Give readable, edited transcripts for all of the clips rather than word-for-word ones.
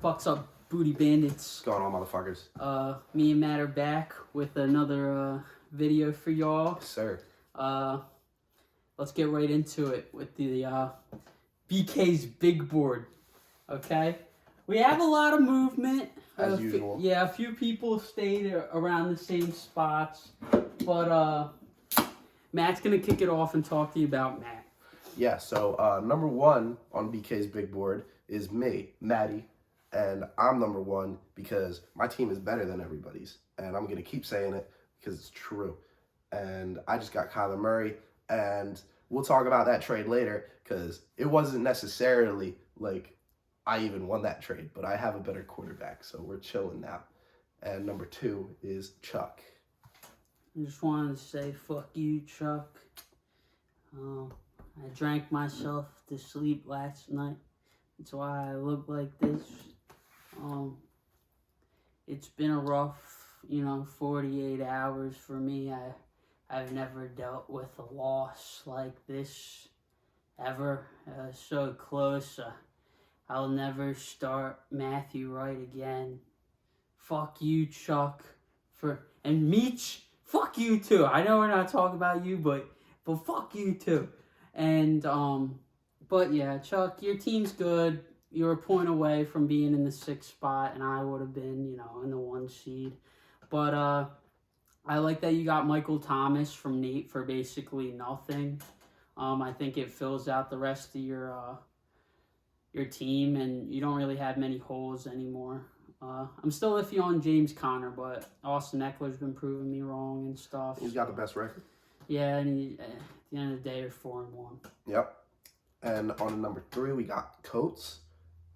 Fucks up, booty bandits. What's going on, motherfuckers? Me and Matt are back with another video for y'all. Yes, sir. Let's get right into it with the BK's big board. Okay, we have a lot of movement As usual. A few people stayed around the same spots, but Matt's gonna kick it off and talk to you about Matt. Yeah. So number one on BK's big board is me, Matty. And I'm number one because my team is better than everybody's. And I'm going to keep saying it because it's true. And I just got Kyler Murray. And we'll talk about that trade later because it wasn't necessarily like I even won that trade. But I have a better quarterback, so we're chilling now. And number two is Chuck. I just wanted to say, fuck you, Chuck. I drank myself to sleep last night. That's why I look like this. It's been a rough, 48 hours for me. I've never dealt with a loss like this ever. So close. I'll never start Matthew right again. Fuck you, Chuck. And Meech, fuck you too. I know we're not talking about you, but fuck you too. And but yeah, Chuck, your team's good. You're a point away from being in the 6th spot, and I would have been, in the 1 seed. But I like that you got Michael Thomas from Nate for basically nothing. I think it fills out the rest of your team, and you don't really have many holes anymore. I'm still iffy on James Conner, but Austin Eckler's been proving me wrong and stuff. He's got the best record. Yeah, and at the end of the day, you're 4-1. Yep. And on number 3, we got Coates.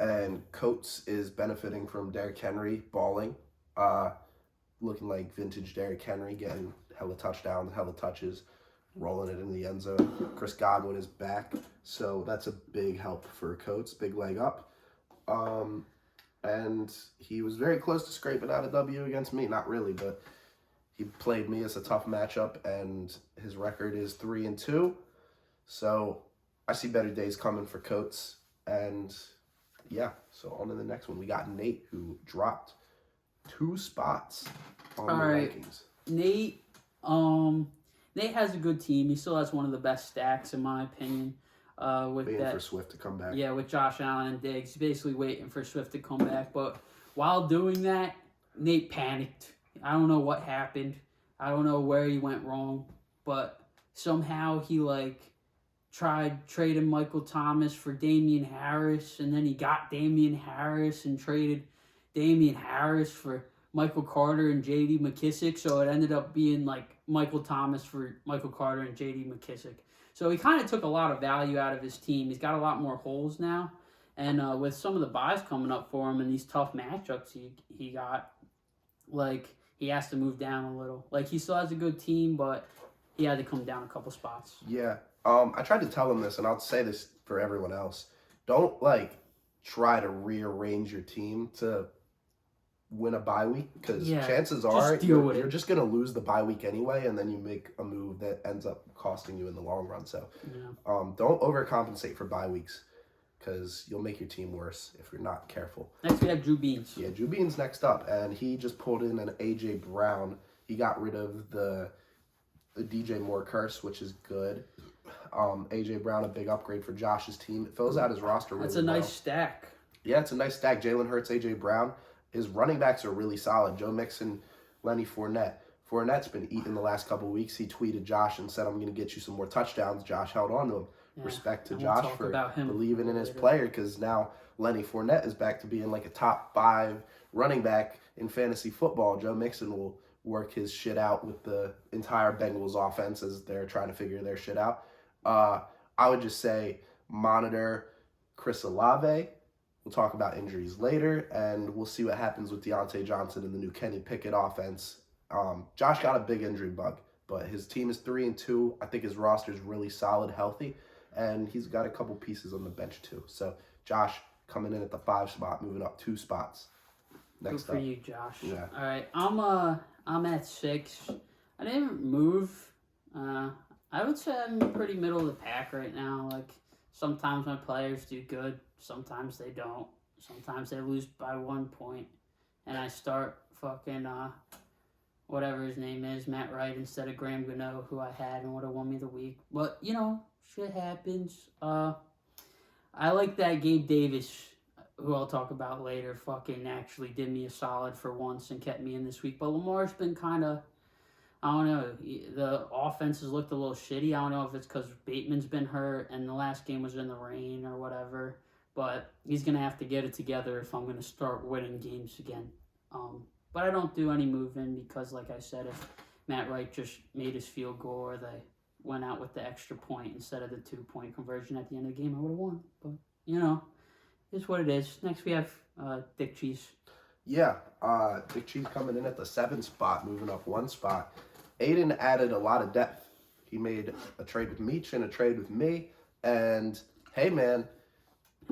And Coates is benefiting from Derrick Henry balling, looking like vintage Derrick Henry, getting hella touchdowns, hella touches, rolling it in the end zone. Chris Godwin is back, so that's a big help for Coates, big leg up. And he was very close to scraping out a W against me. Not really, but he played me as a tough matchup, and his record is 3-2. So I see better days coming for Coates, and yeah, so on to the next one. We got Nate, who dropped 2 spots on the rankings. Nate has a good team. He still has one of the best stacks, in my opinion. Waiting for Swift to come back. Yeah, with Josh Allen and Diggs. He's basically waiting for Swift to come back. But while doing that, Nate panicked. I don't know what happened. I don't know where he went wrong. But somehow he, tried trading Michael Thomas for Damian Harris, and then he got Damian Harris and traded Damian Harris for Michael Carter and J.D. McKissick, so it ended up being Michael Thomas for Michael Carter and J.D. McKissick. So he kind of took a lot of value out of his team. He's got a lot more holes now, and with some of the buys coming up for him and these tough matchups he got, he has to move down a little. He still has a good team, but he had to come down a couple spots. Yeah. I tried to tell him this, and I'll say this for everyone else. Don't, try to rearrange your team to win a bye week, because chances are you're just going to lose the bye week anyway, and then you make a move that ends up costing you in the long run. So don't overcompensate for bye weeks, because you'll make your team worse if you're not careful. Next, we have Drew Beans. Yeah, Drew Beans next up, and he just pulled in an A.J. Brown. He got rid of the DJ Moore curse, which is good. A.J. Brown, a big upgrade for Josh's team. It fills out his roster really well. That's a nice stack. Yeah, it's a nice stack. Jalen Hurts, A.J. Brown. His running backs are really solid. Joe Mixon, Lenny Fournette. Fournette's been eating the last couple of weeks. He tweeted Josh and said, I'm going to get you some more touchdowns. Josh held on to him. Yeah, respect to Josh for believing in his player, because now Lenny Fournette is back to being a top 5 running back in fantasy football. Joe Mixon will work his shit out with the entire Bengals offense as they're trying to figure their shit out. I would just say monitor Chris Olave. We'll talk about injuries later, and we'll see what happens with Deontay Johnson and the new Kenny Pickett offense. Josh got a big injury bug, but his team is 3-2. I think his roster is really solid, healthy, and he's got a couple pieces on the bench too. So Josh coming in at the 5 spot, moving up 2 spots. Next Good for you, Josh. Yeah. All right, I'm at 6. I didn't move. I would say I'm pretty middle of the pack right now. Sometimes my players do good, sometimes they don't. Sometimes they lose by 1 point, and I start fucking whatever his name is, Matt Wright, instead of Graham Gano, who I had and would have won me the week. But shit happens. I like that Gabe Davis, who I'll talk about later, fucking actually did me a solid for once and kept me in this week. But Lamar's been kind of, I don't know, the offense has looked a little shitty. I don't know if it's because Bateman's been hurt and the last game was in the rain or whatever. But he's going to have to get it together if I'm going to start winning games again. But I don't do any moving because, like I said, if Matt Wright just made his field goal or they went out with the extra point instead of the 2-point conversion at the end of the game, I would have won. But, it's what it is. Next we have Dick Cheese. Yeah, Dick Cheese coming in at the 7th spot, moving up 1 spot. Aiden added a lot of depth. He made a trade with Meech and a trade with me. And, hey, man,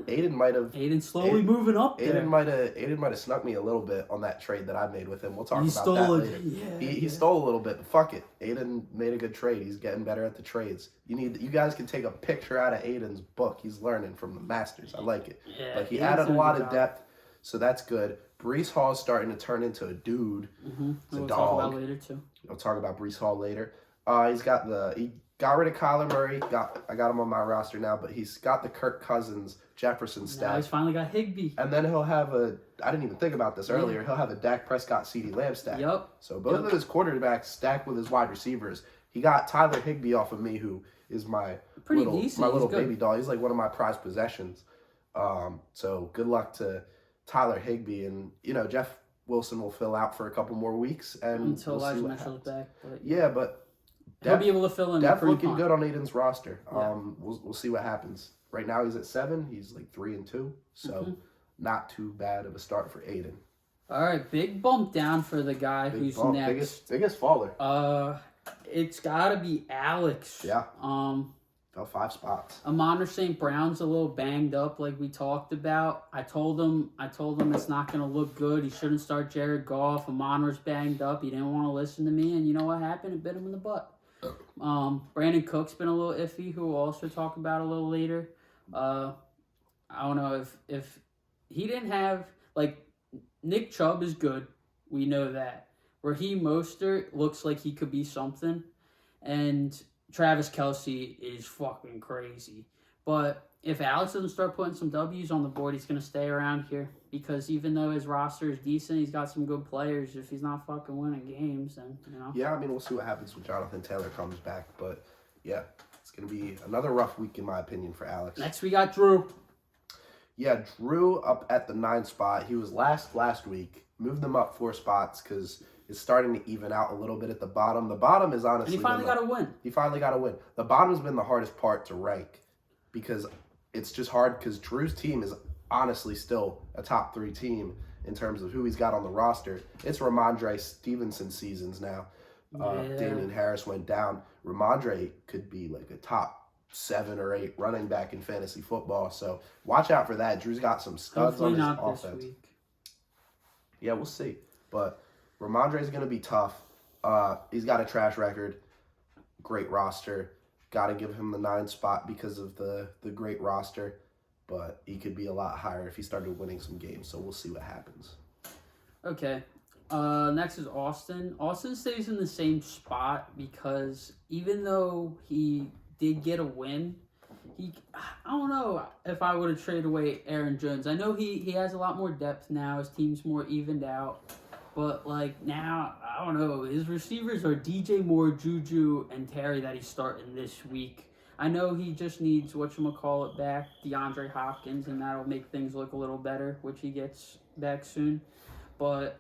Aiden slowly moving up there. Aiden might have snuck me a little bit on that trade that I made with him. We'll talk about that later. Yeah, he stole a little bit, but fuck it. Aiden made a good trade. He's getting better at the trades. You guys can take a picture out of Aiden's book. He's learning from the masters. I like it. Yeah, but he added a lot of depth, so that's good. Brees Hall is starting to turn into a dude. Mm-hmm. It's a we'll dog. talk about later too. We'll talk about Brees Hall later. He got rid of Kyler Murray. I got him on my roster now, but he's got the Kirk Cousins Jefferson stack. Now he's finally got Higbee. And then he'll have I didn't even think about this earlier, he'll have a Dak Prescott CeeDee Lamb stack. Yep. So both of his quarterbacks stacked with his wide receivers. He got Tyler Higbee off of me, who is my little baby doll. He's like one of my prized possessions. So good luck to Tyler Higbee. And, Jeff Wilson will fill out for a couple more weeks. And until Elijah Mitchell's back. But yeah, but he'll be able to fill in. Def looking good on Aiden's roster. Yeah. We'll see what happens. Right now he's at 7. He's like 3-2, so not too bad of a start for Aiden. All right, big bump down for the guy who's next. Biggest faller. It's gotta be Alex. Yeah. Fell 5 spots. Amon St. Brown's a little banged up, like we talked about. I told him it's not gonna look good. He shouldn't start Jared Goff. Amon's banged up. He didn't want to listen to me, and you know what happened? It bit him in the butt. Brandon Cook's been a little iffy, who we'll also talk about a little later. I don't know if he didn't have, like, Nick Chubb is good. We know that. Raheem Mostert looks like he could be something. And Travis Kelce is fucking crazy. But if Alex doesn't start putting some W's on the board, he's going to stay around here. Because even though his roster is decent, he's got some good players. If he's not fucking winning games, then, Yeah, I mean, we'll see what happens when Jonathan Taylor comes back. But, yeah, it's going to be another rough week, in my opinion, for Alex. Next, we got Drew. Yeah, Drew up at the 9th spot. He was last week. Moved them up 4 spots because it's starting to even out a little bit at the bottom. The bottom is honestly... And he finally got a win. He finally got a win. The bottom has been the hardest part to rank because it's just hard because Drew's team is honestly still a top 3 team in terms of who he's got on the roster. It's Ramondre Stevenson seasons now. Damian Harris went down. Ramondre could be like a top 7 or 8 running back in fantasy football. So watch out for that. Drew's got some studs on his offense. This week. Yeah, we'll see. But Ramondre's going to be tough. He's got a trash record. Great roster. Got to give him the 9 spot because of the great roster. But he could be a lot higher if he started winning some games. So we'll see what happens. Okay. Next is Austin. Austin stays in the same spot because even though he did get a win, I don't know if I would have traded away Aaron Jones. I know he has a lot more depth now. His team's more evened out. But, like, now, I don't know. His receivers are DJ Moore, Juju, and Terry that he's starting this week. I know he just needs, whatchamacallit, back, DeAndre Hopkins, and that'll make things look a little better, which he gets back soon. But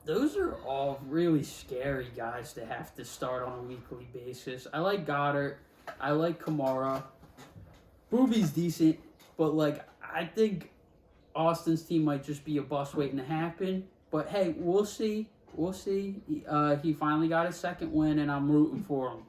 those are all really scary guys to have to start on a weekly basis. I like Goddard. I like Kamara. Booby's decent, but, like, I think Austin's team might just be a bust waiting to happen. But, hey, we'll see. We'll see. He finally got his second win, and I'm rooting for him.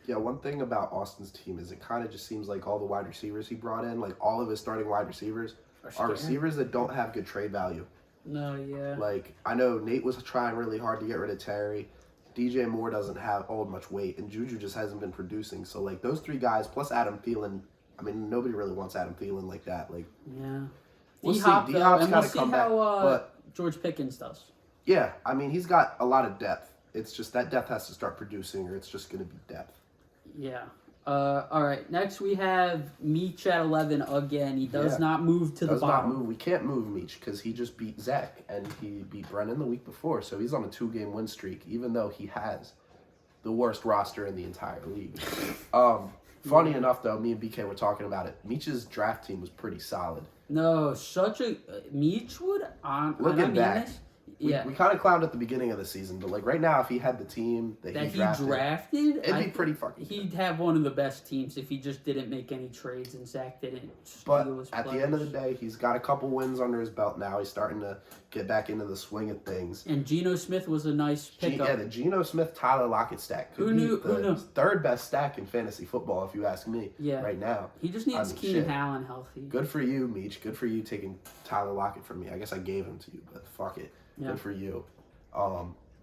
Yeah, one thing about Austin's team is it kind of just seems like all the wide receivers he brought in, like all of his starting wide receivers, are receivers that don't have good trade value. No, yeah. Like, I know Nate was trying really hard to get rid of Terry. DJ Moore doesn't hold much weight, and Juju just hasn't been producing. So, like, those 3 guys, plus Adam Thielen, I mean, nobody really wants Adam Thielen like that. Like, yeah. We'll see. D-Hop, though, D-Hop's and we'll got to see come back. how But George Pickens does. yeah, I mean, he's got a lot of depth. It's just that depth has to start producing, or it's just going to be depth. Yeah. All right. Next we have Meach at 11 again. He does not move to the bottom. Does not move. We can't move Meach because he just beat Zach and he beat Brennan the week before. So he's on a 2-game win streak, even though he has the worst roster in the entire league. Funny enough, though, me and BK were talking about it. Meach's draft team was pretty solid. No, such a Meach would Looking back. This, We kind of clowned at the beginning of the season, but like right now, if he had the team that he drafted, it'd be pretty fucking He'd have one of the best teams if he just didn't make any trades and Zach didn't steal But his at players. the end of the day, he's got a couple wins under his belt now. He's starting to get back into the swing of things. And Geno Smith was a nice pickup. The Geno Smith Tyler Lockett stack could be the third best stack in fantasy football, if you ask me. Yeah. Right now, he just needs Keenan Allen healthy. Good for you, Meach. Good for you taking Tyler Lockett from me. I guess I gave him to you, but fuck it. Yeah. Good for you.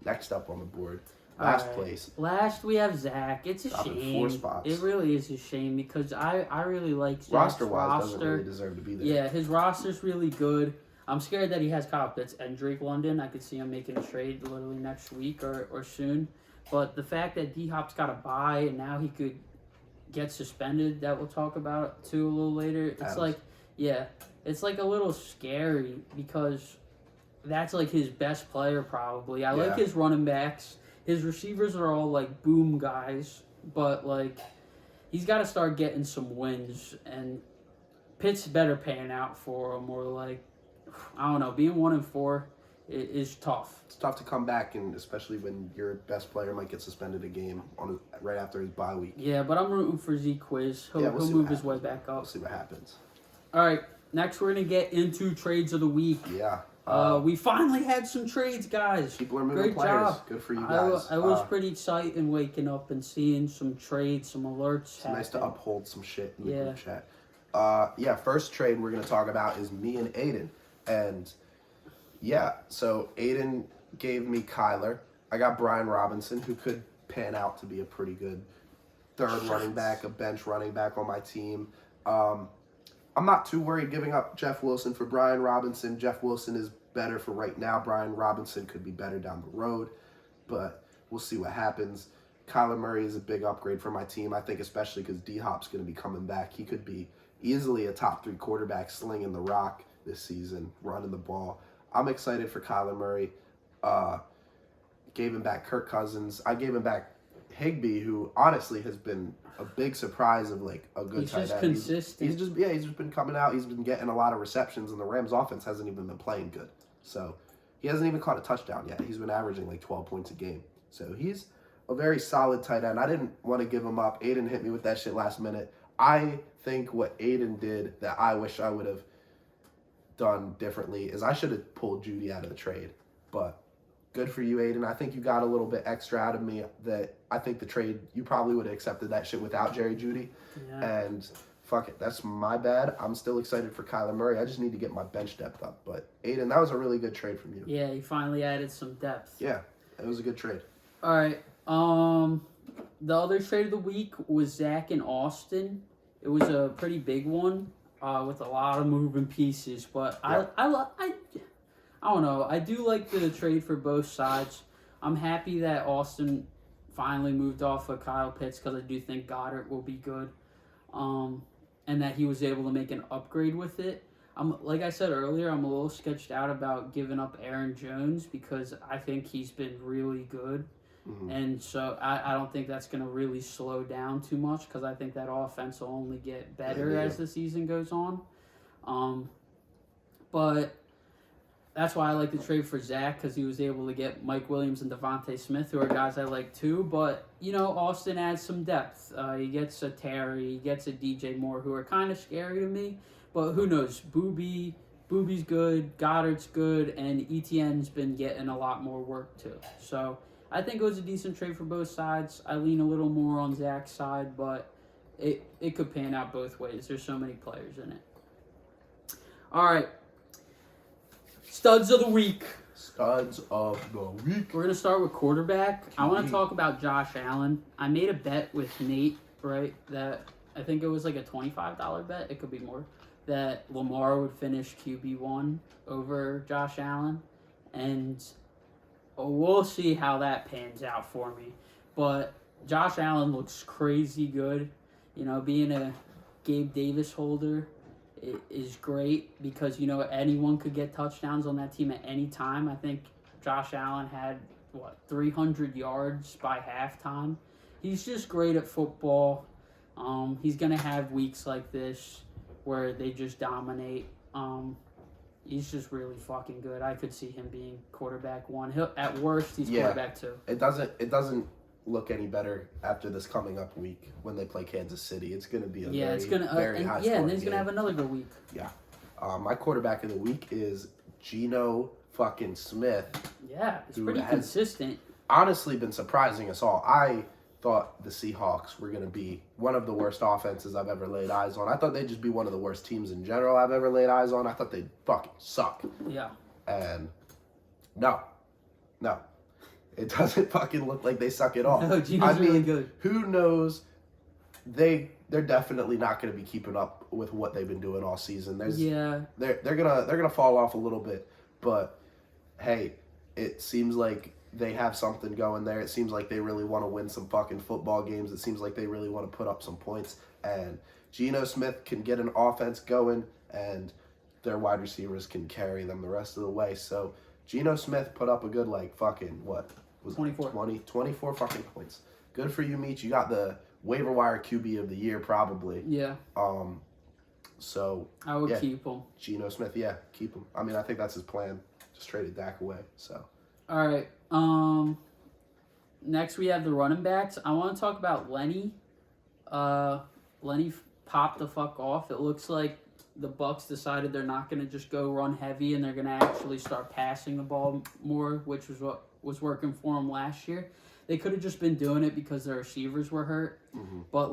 Next up on the board, last place. Last we have Zach. It's a shame. 4 spots. It really is a shame because I really like Zach's roster-wise doesn't really deserve to be there. Yeah, his roster's really good. I'm scared that he has Kyle Pitts and Drake London. I could see him making a trade literally next week or soon. But the fact that D-Hop's got a bye and now he could get suspended, that we'll talk about too a little later. It's it's like a little scary because that's like his best player probably. I like his running backs. His receivers are all like boom guys, but like he's got to start getting some wins and Pitt's better paying out for him, or like I don't know, being 1-4 is tough. It's tough to come back, and especially when your best player might get suspended a game right after his bye week. Yeah, but I'm rooting for Z Quiz. He'll move his way back up. We'll see what happens. All right, next we're gonna get into trades of the week. Yeah. We finally had some trades, guys. People are moving Great players. Job. Good for you guys. I was pretty excited waking up and seeing some trades, some alerts. It's nice to uphold some shit in the group chat. First trade we're going to talk about is me and Aiden. And, so Aiden gave me Kyler. I got Brian Robinson, who could pan out to be a pretty good third running back, a bench running back on my team. I'm not too worried giving up Jeff Wilson for Brian Robinson. Jeff Wilson is better for right now. Brian Robinson could be better down the road, but we'll see what happens. Kyler Murray is a big upgrade for my team, I think, especially because D-Hop's going to be coming back. He could be easily a top 3 quarterback slinging the rock this season, running the ball. I'm excited for Kyler Murray. Gave him back Kirk Cousins. I gave him back Higbee, who honestly has been a big surprise of like a good tight end. He's just consistent. He's just been coming out. He's been getting a lot of receptions, and the Rams' offense hasn't even been playing good. So he hasn't even caught a touchdown yet. He's been averaging like 12 points a game. So he's a very solid tight end. I didn't want to give him up. Aiden hit me with that shit last minute. I think what Aiden did that I wish I would have done differently is I should have pulled Judy out of the trade. But good for you, Aiden. I think you got a little bit extra out of me that I think the trade, you probably would have accepted that shit without Jerry Judy. Yeah. And fuck it, that's my bad. I'm still excited for Kyler Murray. I just need to get my bench depth up. But Aiden, that was a really good trade from you. Yeah, you finally added some depth. Yeah, it was a good trade. All right. The other trade of the week was Zach and Austin. It was a pretty big one with a lot of moving pieces. But I don't know. I do like the trade for both sides. I'm happy that Austin finally moved off of Kyle Pitts because I do think Goddard will be good. And that he was able to make an upgrade with it. Like I said earlier, I'm a little sketched out about giving up Aaron Jones because I think he's been really good. Mm-hmm. And so I don't think that's going to really slow down too much because I think that offense will only get better as the season goes on. But that's why I like the trade for Zach because he was able to get Mike Williams and Devontae Smith, who are guys I like too. But, Austin adds some depth. He gets a Terry, he gets a DJ Moore, who are kind of scary to me. But who knows? Booby's good, Goddard's good, and ETN's been getting a lot more work too. So I think it was a decent trade for both sides. I lean a little more on Zach's side, but it could pan out both ways. There's so many players in it. All right. Studs of the week. Studs of the week. We're going to start with quarterback. I want to talk about Josh Allen. I made a bet with Nate, right, that I think it was like a $25 bet. It could be more. that Lamar would finish QB1 over Josh Allen, and we'll see how that pans out for me. But Josh Allen looks crazy good. You know, being a Gabe Davis holder is great because, you know, anyone could get touchdowns on that team at any time. I think Josh Allen had, 300 yards by halftime. He's just great at football. He's going to have weeks like this where they just dominate. He's just really fucking good. I could see him being quarterback 1. At worst, he's quarterback 2. It doesn't look any better after this coming up week when they play Kansas City. It's going to be a very high scoring and then he's game. going to have another good week. Yeah. My quarterback of the week is Geno fucking Smith. Yeah, it's pretty consistent. Honestly been surprising us all. I thought the Seahawks were going to be one of the worst offenses I've ever laid eyes on. I thought they'd just be one of the worst teams in general I've ever laid eyes on. I thought they'd fucking suck. Yeah. And no. It doesn't fucking look like they suck at all. No, Geno's really good. Who knows? They're definitely not going to be keeping up with what they've been doing all season. They're gonna fall off a little bit, but hey, it seems like they have something going there. It seems like they really want to win some fucking football games. It seems like they really want to put up some points. And Geno Smith can get an offense going, and their wide receivers can carry them the rest of the way. So Geno Smith put up a good, 24 fucking points. Good for you, Meech. You got the waiver wire QB of the year, probably. Yeah. So I would keep him. Geno Smith, keep him. I mean, I think that's his plan. Just traded Dak away. So. All right. Next we have the running backs. I want to talk about Lenny. Lenny popped the fuck off. It looks like the Bucs decided they're not going to just go run heavy and they're going to actually start passing the ball more, which was what was working for them last year. They could have just been doing it because their receivers were hurt. Mm-hmm. But,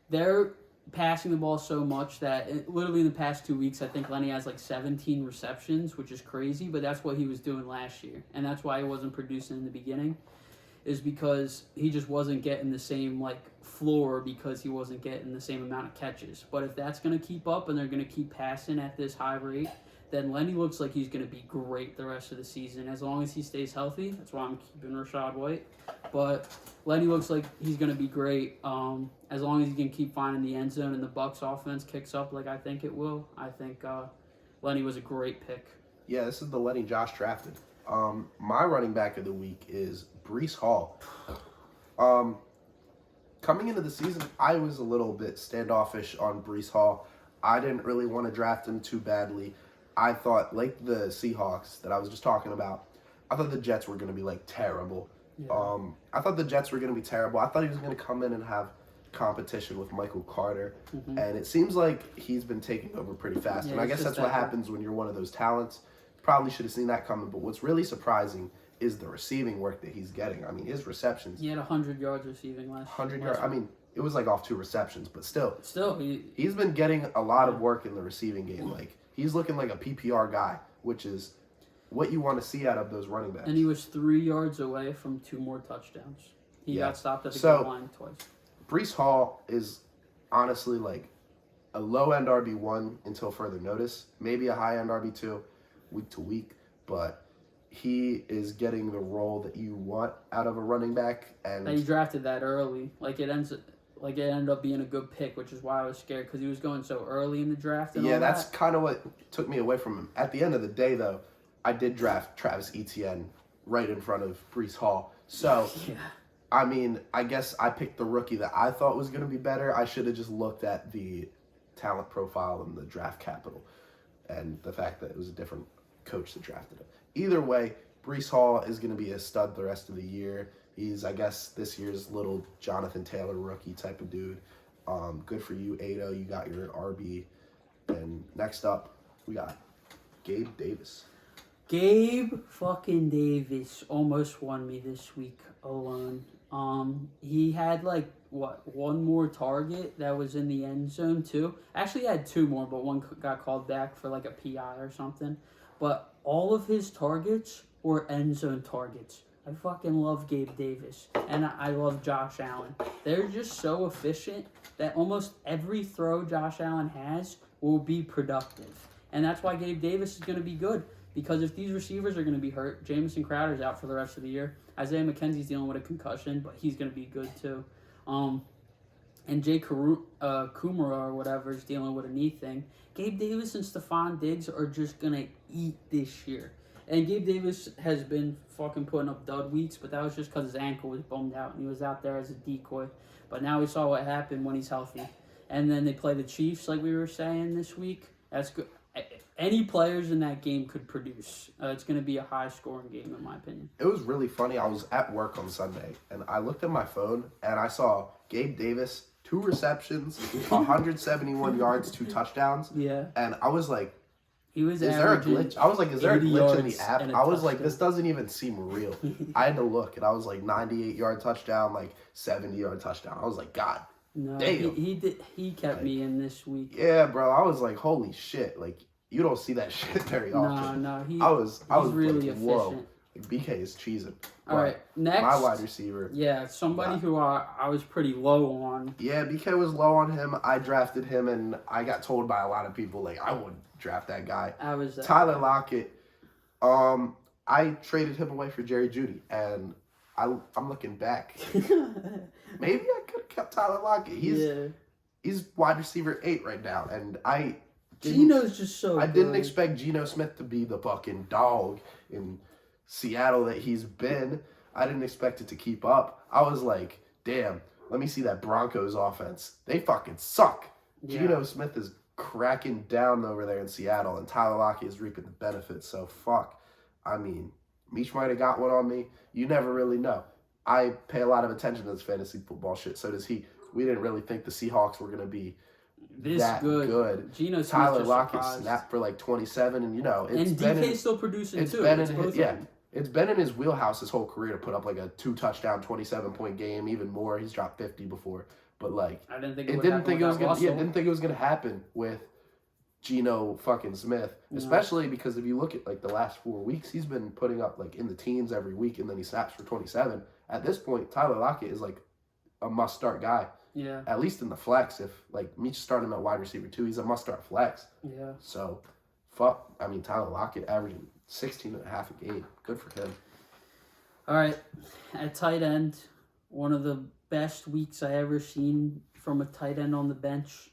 they're passing the ball so much that literally in the past 2 weeks, I think Lenny has 17 receptions, which is crazy, but that's what he was doing last year. And that's why he wasn't producing in the beginning, is because he just wasn't getting the same floor because he wasn't getting the same amount of catches. But if that's going to keep up and they're going to keep passing at this high rate, then Lenny looks like he's going to be great the rest of the season as long as he stays healthy. That's why I'm keeping Rachaad White. But Lenny looks like he's going to be great as long as he can keep finding the end zone and the Bucs offense kicks up like I think it will. I think Lenny was a great pick. Yeah, this is the Lenny Josh drafted. My running back of the week is Breece Hall. Coming into the season, I was a little bit standoffish on Breece Hall. I didn't really want to draft him too badly. I thought, like the Seahawks that I was just talking about, I thought the Jets were going to be terrible. Yeah. I thought the Jets were going to be terrible. I thought he was going to come in and have competition with Michael Carter. Mm-hmm. And it seems like he's been taking over pretty fast. Yeah, and I guess that's what happens when you're one of those talents. Probably should have seen that coming. But what's really surprising is the receiving work that he's getting. I mean, his receptions. He had 100 yards receiving last 100 yards. I mean, it was off 2 receptions, but still. He's been getting a lot of work in the receiving game. He's looking like a PPR guy, which is what you want to see out of those running backs. And he was 3 yards away from 2 more touchdowns. He got stopped at the goal line twice. Breece Hall is honestly a low-end RB1 until further notice. Maybe a high-end RB2 week to week. But he is getting the role that you want out of a running back. And he drafted that early. It ended up being a good pick, which is why I was scared because he was going so early in the draft. And that's kind of what took me away from him. At the end of the day, though, I did draft Travis Etienne right in front of Breece Hall. So, yeah. I mean, I guess I picked the rookie that I thought was going to be better. I should have just looked at the talent profile and the draft capital and the fact that it was a different coach that drafted him. Either way, Breece Hall is going to be a stud the rest of the year. He's, I guess, this year's little Jonathan Taylor rookie type of dude. Good for you, Ado. You got your RB. And next up, we got Gabe Davis. Gabe fucking Davis almost won me this week alone. He had one more target that was in the end zone too. Actually, he had 2 more, but one got called back for a PI or something. But all of his targets were end zone targets. I fucking love Gabe Davis, and I love Josh Allen. They're just so efficient that almost every throw Josh Allen has will be productive. And that's why Gabe Davis is going to be good. Because if these receivers are going to be hurt, Jamison Crowder's out for the rest of the year. Isaiah McKenzie's dealing with a concussion, but he's going to be good too. And Jay Kumara or whatever is dealing with a knee thing. Gabe Davis and Stephon Diggs are just going to eat this year. And Gabe Davis has been fucking putting up dud weeks, but that was just because his ankle was bummed out and he was out there as a decoy. But now we saw what happened when he's healthy. And then they play the Chiefs, like we were saying this week. That's good. Any players in that game could produce. It's going to be a high-scoring game, in my opinion. It was really funny. I was at work on Sunday, and I looked at my phone, and I saw Gabe Davis, 2 receptions, 171 yards, 2 touchdowns. Yeah. And I was like, is there a glitch? I was like, is there a glitch in the app? I was like, touchdown. this doesn't even seem real. I had to look, and I was like, 98-yard touchdown, like 70-yard touchdown. I was like, God. No, damn. he kept me in this week. Yeah, bro. I was like, holy shit. Like, you don't see that shit very often. No, I was really like, efficient. whoa. Like, BK is cheesing. All right, next. My wide receiver. Yeah, somebody who I was pretty low on. Yeah, BK was low on him. I drafted him, and I got told by a lot of people, like, I wouldn't draft that guy. Tyler Lockett. I traded him away for Jerry Jeudy, and I'm looking back. Maybe I could have kept Tyler Lockett. He's wide receiver 8 right now, and Geno's just so I good. didn't expect Geno Smith to be the fucking dog in Seattle that he's been. I didn't expect it to keep up. I was like, damn, let me see that Broncos offense. They fucking suck. Yeah. Geno Smith is cracking down over there in Seattle, and Tyler Lockett is reaping the benefits. So, fuck. I mean, Meach might have got one on me. You never really know. I pay a lot of attention to this fantasy football shit. So does he. We didn't really think the Seahawks were going to be that good. Tyler Lockett snapped for like 27, and DK's still producing too. It's been in his wheelhouse his whole career to put up like a 2-touchdown, 27-point game, even more. He's dropped 50 before, but like I didn't think it was gonna happen with Geno fucking Smith, especially because if you look at like the last 4 weeks, he's been putting up like in the teens every week, and then he snaps for 27. At this point, Tyler Lockett is like a must-start guy. Yeah. At least in the flex, if like Meach started him at wide receiver 2, he's a must-start flex. Yeah. So, Tyler Lockett averaging 16.5 a game. Good for him. All right, at tight end, one of the best weeks I ever seen from a tight end on the bench.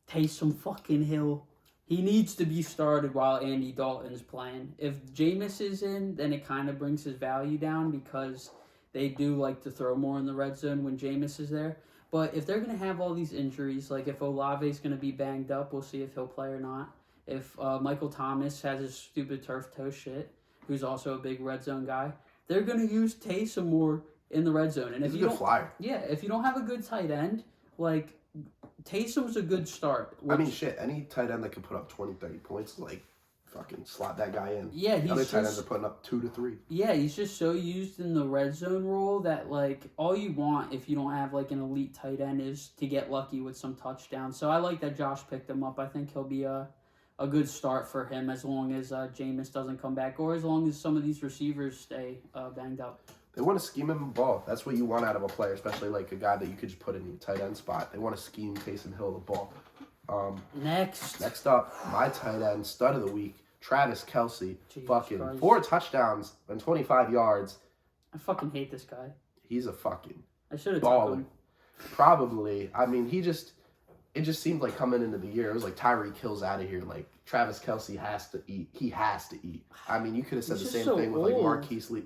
Taysom fucking Hill. He needs to be started while Andy Dalton's playing. If Jameis is in, then it kind of brings his value down because they do like to throw more in the red zone when Jameis is there. But if they're going to have all these injuries, like if Olave's going to be banged up, we'll see if he'll play or not. If Michael Thomas has his stupid turf toe shit, who's also a big red zone guy, they're going to use Taysom more in the red zone. And he's a good flyer. Yeah, if you don't have a good tight end, like Taysom's a good start. Any tight end that can put up 20, 30 points, like fucking slot that guy in. Yeah, other tight ends are putting up 2 to 3. Yeah, he's just so used in the red zone role that like all you want if you don't have like an elite tight end is to get lucky with some touchdowns. So I like that Josh picked him up. I think he'll be a good start for him as long as Jameis doesn't come back or as long as some of these receivers stay banged up. They want to scheme him the ball. That's what you want out of a player, especially like a guy that you could just put in your tight end spot. They want to scheme Taysom Hill the ball. Next up, my tight end, stud of the week, Travis Kelce. Fucking Christ. 4 touchdowns and 25 yards. I fucking hate this guy. He's a fucking I should have baller. took him. Probably. I mean, it just seemed like coming into the year, it was like Tyreek Hill's out of here. Like, Travis Kelce has to eat. He has to eat. I mean, you could have said the same thing with like Marquise Lee.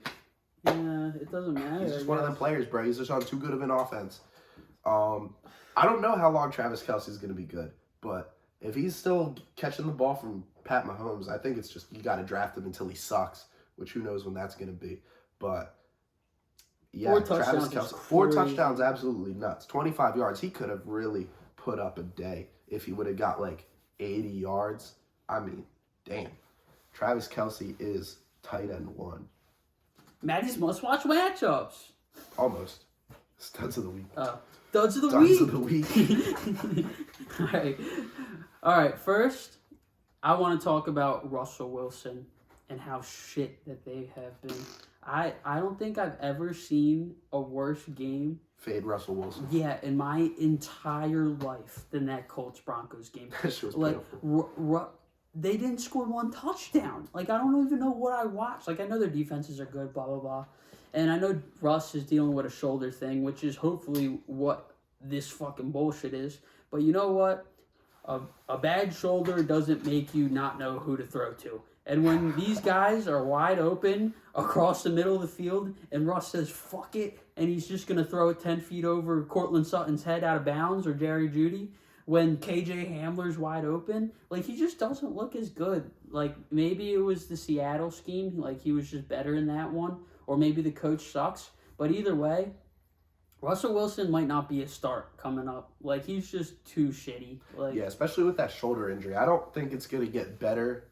Yeah, it doesn't matter. He's just one of them players, bro. He's just on too good of an offense. I don't know how long Travis Kelce is going to be good, but if he's still catching the ball from Pat Mahomes, I think it's just you got to draft him until he sucks, which who knows when that's going to be. But yeah, Travis Kelce, 4 touchdowns, absolutely nuts. 25 yards. He could have really put up a day if he would have got like 80 yards. I mean, damn. Travis Kelce is tight end 1. Matty's must-watch matchups. Almost. Studs of the week. Studs of the week. All right. First, I want to talk about Russell Wilson and how shit that they have been. I don't think I've ever seen a worse game Fade Russell Wilson. Yeah, in my entire life, the net Colts-Broncos game. That shit was Like, beautiful. they didn't score one touchdown. Like, I don't even know what I watched. Like, I know their defenses are good, blah, blah, blah. And I know Russ is dealing with a shoulder thing, which is hopefully what this fucking bullshit is. But you know what? A bad shoulder doesn't make you not know who to throw to. And when these guys are wide open across the middle of the field and Russ says, fuck it, and he's just going to throw it 10 feet over Cortland Sutton's head out of bounds or Jerry Jeudy, when KJ Hamler's wide open, like, he just doesn't look as good. Like, maybe it was the Seattle scheme, like, he was just better in that one, or maybe the coach sucks. But either way, Russell Wilson might not be a start coming up. Like, he's just too shitty. Like, yeah, especially with that shoulder injury. I don't think it's going to get better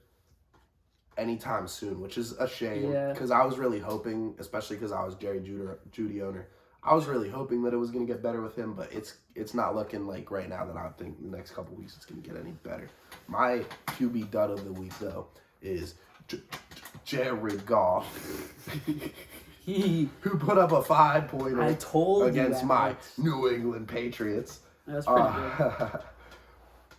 anytime soon, which is a shame. Yeah. Because I was really hoping, especially because I was Jerry Jeudy owner, I was really hoping that it was going to get better with him, but it's not looking like right now that I think the next couple weeks it's going to get any better. My QB dud of the week, though, is Jared Goff. Who put up a 5-pointer against my New England Patriots. That's pretty good.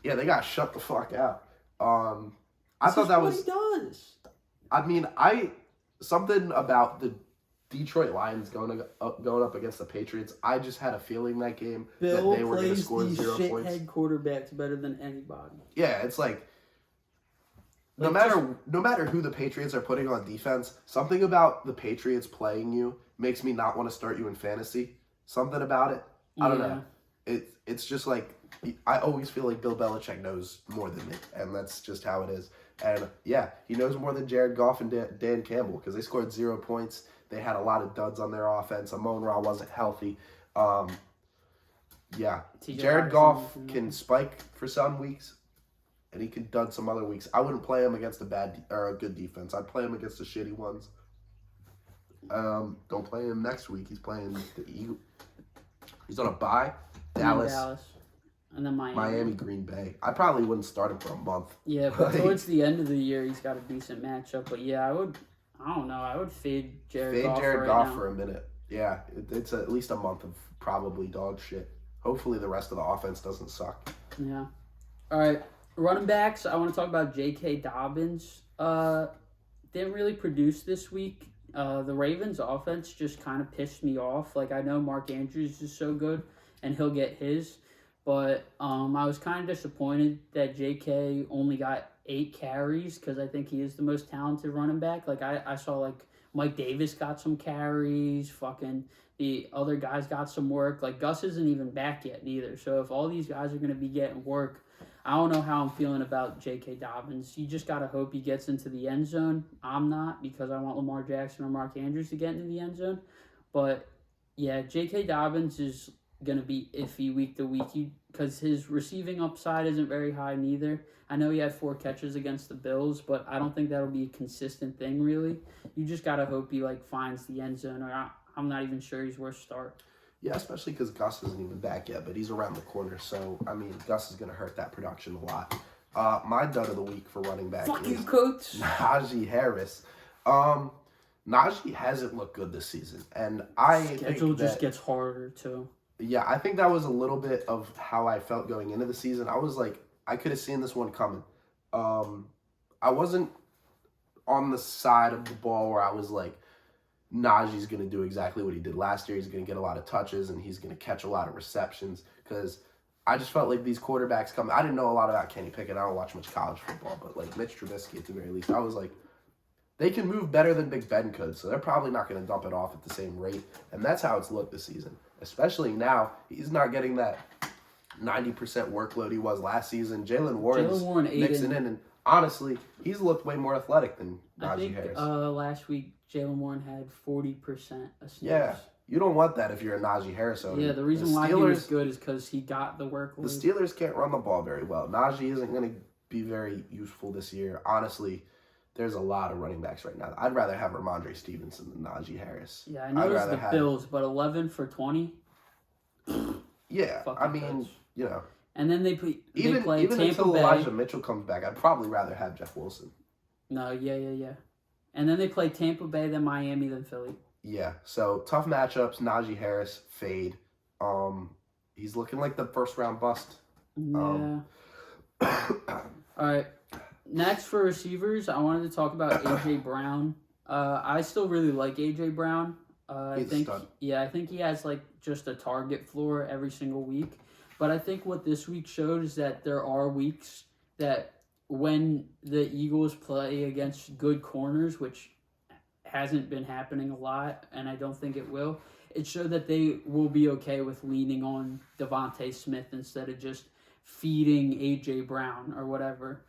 Yeah, they got shut the fuck out. I thought that was what he does. I mean, something about the Detroit Lions going up against the Patriots. I just had a feeling that game that they were going to score 0 points. Bill plays these shithead quarterbacks better than anybody. Yeah, it's like no matter who the Patriots are putting on defense, something about the Patriots playing you makes me not want to start you in fantasy. Something about it. I don't know. It's just like I always feel like Bill Belichick knows more than me, and that's just how it is. And yeah, he knows more than Jared Goff and Dan Campbell because they scored 0 points. They had a lot of duds on their offense. Amon-Ra wasn't healthy. Yeah, Jared Goff can spike for some weeks, and he can dud some other weeks. I wouldn't play him against a good defense. I'd play him against the shitty ones. Don't play him next week. He's playing the Eagles. He's on a bye. Dallas. And then Miami, Green Bay. I probably wouldn't start him for a month. Yeah, but towards the end of the year, he's got a decent matchup. But yeah, I don't know. I would fade Jared Goff for a minute. Yeah, it's at least a month of probably dog shit. Hopefully the rest of the offense doesn't suck. Yeah. All right. Running backs, I want to talk about J.K. Dobbins. Didn't really produce this week. The Ravens' offense just kind of pissed me off. Like, I know Mark Andrews is so good, and he'll get his. But I was kind of disappointed that J.K. only got 8 carries because I think he is the most talented running back. Like, I saw, like, Mike Davis got some carries. Fucking the other guys got some work. Like, Gus isn't even back yet neither. So if all these guys are going to be getting work, I don't know how I'm feeling about J.K. Dobbins. You just got to hope he gets into the end zone. I'm not because I want Lamar Jackson or Mark Andrews to get into the end zone. But, yeah, J.K. Dobbins is going to be iffy week to week because his receiving upside isn't very high neither. I know he had 4 catches against the Bills, but I don't think that'll be a consistent thing, really. You just got to hope he, like, finds the end zone, or I'm not even sure he's worth start. Yeah, especially because Gus isn't even back yet, but he's around the corner. So, I mean, Gus is going to hurt that production a lot. My dud of the week for running back Fuck is you, coach. Najee Harris. Najee hasn't looked good this season, and I Schedule just gets harder, too. Yeah, I think that was a little bit of how I felt going into the season. I was like, I could have seen this one coming. I wasn't on the side of the ball where I was like, Najee's going to do exactly what he did last year. He's going to get a lot of touches, and he's going to catch a lot of receptions. Because I just felt like these quarterbacks coming. I didn't know a lot about Kenny Pickett. I don't watch much college football, but like Mitch Trubisky at the very least, I was like, they can move better than Big Ben could, so they're probably not going to dump it off at the same rate. And that's how it's looked this season. Especially now, he's not getting that 90% workload he was last season. Jalen Warren mixing in, and honestly, he's looked way more athletic than Najee Harris. Last week, Jalen Warren had 40% of snaps. Yeah, you don't want that if you're a Najee Harris owner. Yeah, the reason why he was good is because he got the workload. The Steelers can't run the ball very well. Najee isn't going to be very useful this year. Honestly, there's a lot of running backs right now. I'd rather have Ramondre Stevenson than Najee Harris. Yeah, I know it's the Bills, but 11 for 20? Yeah, I mean, you know. And then they play even Tampa until Bay. Elijah Mitchell comes back, I'd probably rather have Jeff Wilson. No, yeah. And then they play Tampa Bay, then Miami, then Philly. Yeah, so tough matchups. Najee Harris, fade. He's looking like the first round bust. Yeah. All right. Next for receivers, I wanted to talk about AJ Brown. I still really like AJ Brown. I think he has like just a target floor every single week. But I think what this week showed is that there are weeks that when the Eagles play against good corners, which hasn't been happening a lot, and I don't think it will, it showed that they will be okay with leaning on Devontae Smith instead of just feeding AJ Brown or whatever.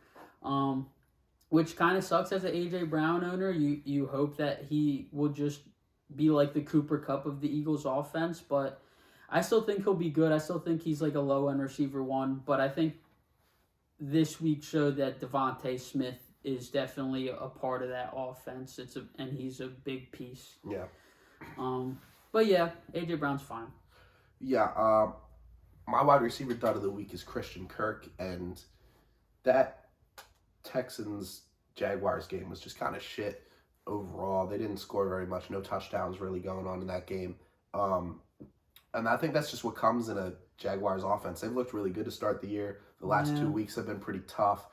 Which kind of sucks as an AJ Brown owner. You hope that he will just be like the Cooper Kupp of the Eagles offense, but I still think he'll be good. I still think he's like a low-end receiver one, but I think this week showed that Devontae Smith is definitely a part of that offense. And he's a big piece. Yeah. But yeah, AJ Brown's fine. Yeah. My wide receiver dud of the week is Christian Kirk, and that Texans-Jaguars game was just kind of shit overall. They didn't score very much. No touchdowns really going on in that game. And I think that's just what comes in a Jaguars offense. They've looked really good to start the year. The last 2 weeks have been pretty tough.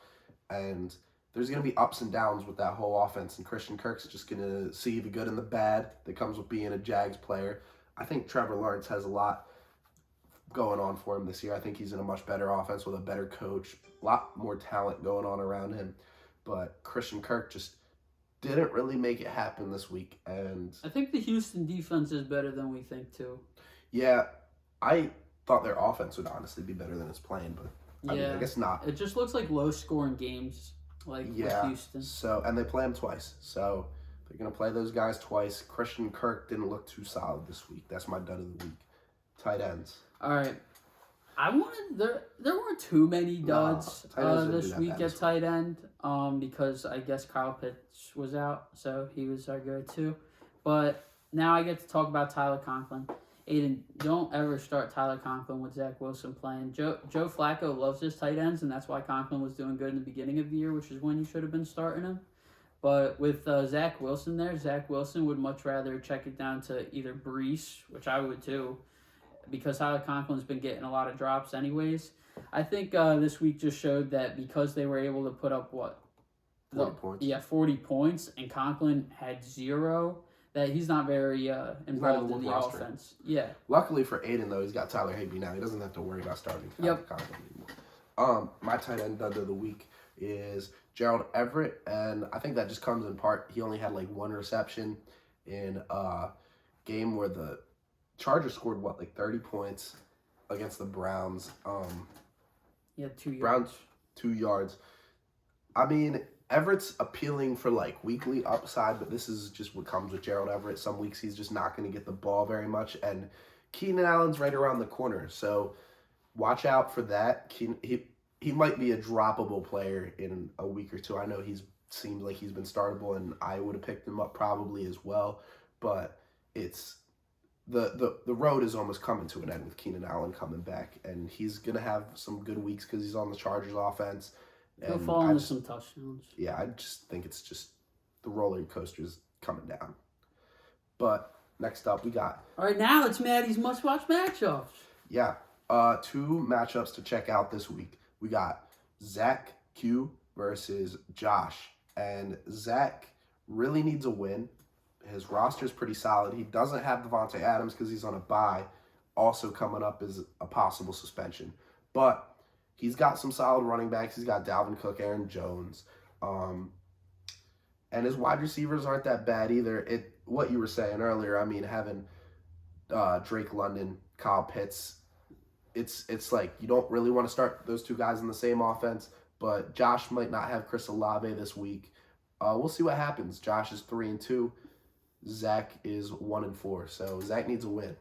And there's going to be ups and downs with that whole offense. And Christian Kirk's just going to see the good and the bad that comes with being a Jags player. I think Trevor Lawrence has a lot going on for him this year. I think he's in a much better offense with a better coach. A lot more talent going on around him. But Christian Kirk just didn't really make it happen this week. And I think the Houston defense is better than we think, too. Yeah, I thought their offense would honestly be better than it's playing, but I mean, I guess not. It just looks like low-scoring games, with Houston. So, and they play them twice. So they're going to play those guys twice. Christian Kirk didn't look too solid this week. That's my dud of the week. Tight ends. All right. There weren't too many duds this week at tight end because I guess Kyle Pitts was out, so he was our go-to. But now I get to talk about Tyler Conklin. Aiden, don't ever start Tyler Conklin with Zach Wilson playing. Joe Flacco loves his tight ends, and that's why Conklin was doing good in the beginning of the year, which is when you should have been starting him. But with Zach Wilson there, Zach Wilson would much rather check it down to either Brees, which I would too, because Tyler Conklin's been getting a lot of drops anyways. I think this week just showed that because they were able to put up, 40 points. Yeah, 40 points, and Conklin had 0, that he's not very involved in the offense. Yeah. Luckily for Aiden, though, he's got Tyler Higbee now. He doesn't have to worry about starting Conklin anymore. My tight end dud of the week is Gerald Everett, and I think that just comes in part. He only had like 1 reception in a game where the Chargers scored 30 points against the Browns. 2 yards. Browns 2 yards. I mean, Everett's appealing for weekly upside, but this is just what comes with Gerald Everett. Some weeks he's just not going to get the ball very much, and Keenan Allen's right around the corner, so watch out for that. He might be a droppable player in a week or two. I know seems like he's been startable, and I would have picked him up probably as well, but it's the road is almost coming to an end with Keenan Allen coming back, and he's going to have some good weeks because he's on the Chargers offense. He'll fall into some touchdowns. Yeah, I just think it's just the roller coaster's coming down. But next up, we got... All right, now it's Matty's must-watch matchups. Yeah, 2 matchups to check out this week. We got Zach Q versus Josh. And Zach really needs a win. His roster's pretty solid. He doesn't have Devontae Adams because he's on a bye. Also coming up is a possible suspension. But he's got some solid running backs. He's got Dalvin Cook, Aaron Jones. And his wide receivers aren't that bad either. What you were saying earlier, I mean, having Drake London, Kyle Pitts, it's like you don't really want to start those 2 guys in the same offense, but Josh might not have Chris Olave this week. We'll see what happens. Josh is 3-2. Zach is 1-4. So Zach needs a win.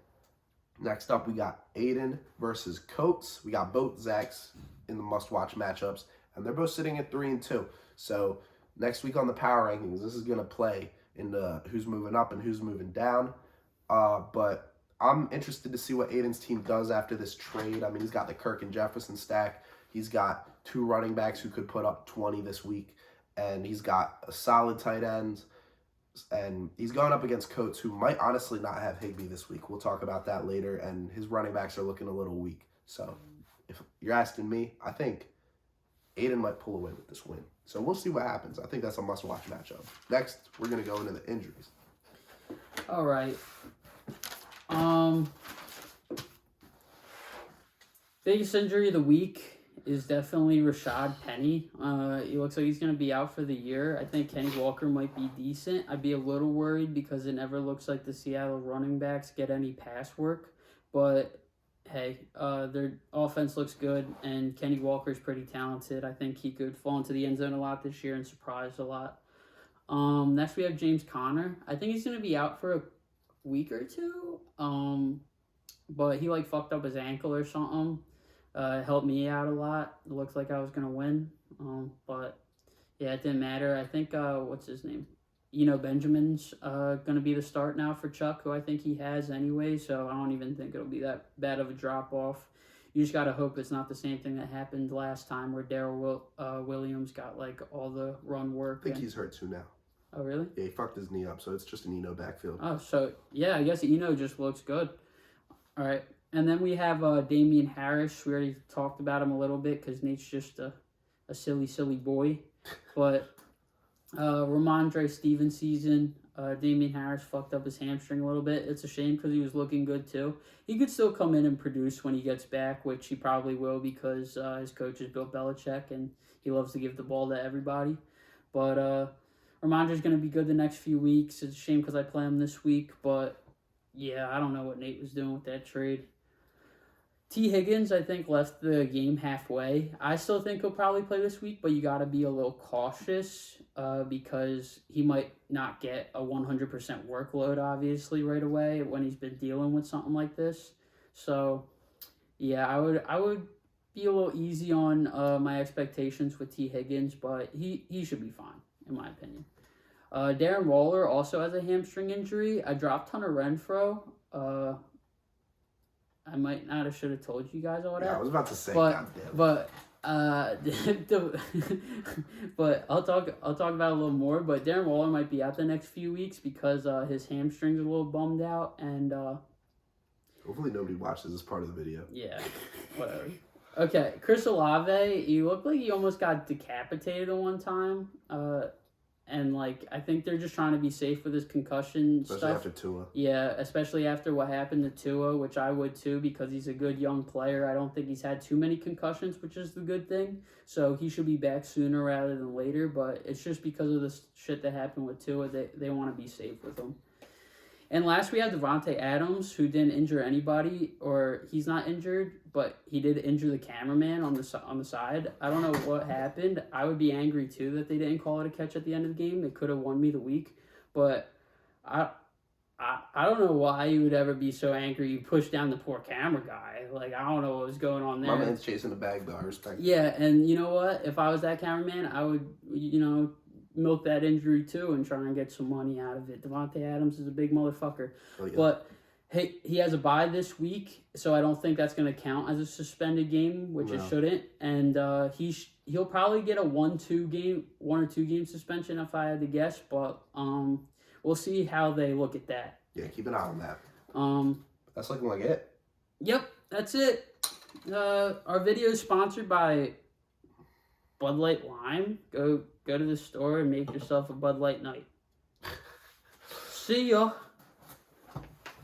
Next up, we got Aiden versus Coates. We got both Zachs in the must-watch matchups, and they're both sitting at 3-2. So next week on the power rankings, this is going to play into who's moving up and who's moving down. But I'm interested to see what Aiden's team does after this trade. I mean, he's got the Kirk and Jefferson stack. He's got 2 running backs who could put up 20 this week, and he's got a solid tight end, And he's going up against Coates, who might honestly not have Higbee this week. We'll talk about that later. And his running backs are looking a little weak. So if you're asking me, I think Aiden might pull away with this win. So we'll see what happens. I think that's a must-watch matchup. Next, we're going to go into the injuries. All right. Biggest injury of the week is definitely Rashad Penny. He looks like he's going to be out for the year. I think Kenny Walker might be decent. I'd be a little worried because it never looks like the Seattle running backs get any pass work. But, hey, their offense looks good, and Kenny Walker's pretty talented. I think he could fall into the end zone a lot this year and surprise a lot. Next, we have James Conner. I think he's going to be out for a week or two. But he, fucked up his ankle or something. Helped me out a lot. It looks like I was going to win. But, yeah, it didn't matter. I think, what's his name? Benjamin's going to be the start now for Chuck, who I think he has anyway. So I don't even think it'll be that bad of a drop-off. You just got to hope it's not the same thing that happened last time where Darrell Williams got, all the run work. I think he's hurt too now. Oh, really? Yeah, he fucked his knee up, so it's just an Eno backfield. Oh, so, yeah, I guess Eno just looks good. All right. And then we have Damian Harris. We already talked about him a little bit because Nate's just a silly, silly boy. But Ramondre Stevens season, Damian Harris fucked up his hamstring a little bit. It's a shame because he was looking good too. He could still come in and produce when he gets back, which he probably will because his coach is Bill Belichick and he loves to give the ball to everybody. But Ramondre's going to be good the next few weeks. It's a shame because I play him this week, but yeah, I don't know what Nate was doing with that trade. T. Higgins, I think, left the game halfway. I still think he'll probably play this week, but you got to be a little cautious because he might not get a 100% workload, obviously, right away when he's been dealing with something like this. So, yeah, I would be a little easy on my expectations with T. Higgins, but he should be fine, in my opinion. Darren Waller also has a hamstring injury. I dropped Hunter Renfrow. I might not have should have told you guys all that. Yeah, I was about to say, but I'll talk about it a little more. But Darren Waller might be out the next few weeks because his hamstrings are a little bummed out, and hopefully nobody watches this part of the video. Yeah, whatever. Okay, Chris Olave, he looked like he almost got decapitated at one time. And, I think they're just trying to be safe with his concussion especially stuff. After Tua. Yeah, especially after what happened to Tua, which I would too because he's a good young player. I don't think he's had too many concussions, which is the good thing. So he should be back sooner rather than later. But it's just because of this shit that happened with Tua, they want to be safe with him. And last we had Devontae Adams, who didn't injure anybody, or he's not injured, but he did injure the cameraman on the side. I don't know what happened. I would be angry too that they didn't call it a catch at the end of the game. They could have won me the week, but I don't know why you would ever be so angry. You pushed down the poor camera guy. I don't know what was going on there. My man's chasing the bag, though. I respect. Yeah, and you know what? If I was that cameraman, I would, milk that injury too and try and get some money out of it. Devontae Adams is a big motherfucker. Oh, yeah. But hey, he has a bye this week, so I don't think that's going to count as a suspended game, which it shouldn't. And he'll probably get a 1 or 2 game suspension if I had to guess, but we'll see how they look at that. Yeah, keep an eye on that. That's looking like it. Yep, that's it. Our video is sponsored by Bud Light Lime. Go to the store and make yourself a Bud Light night. See ya.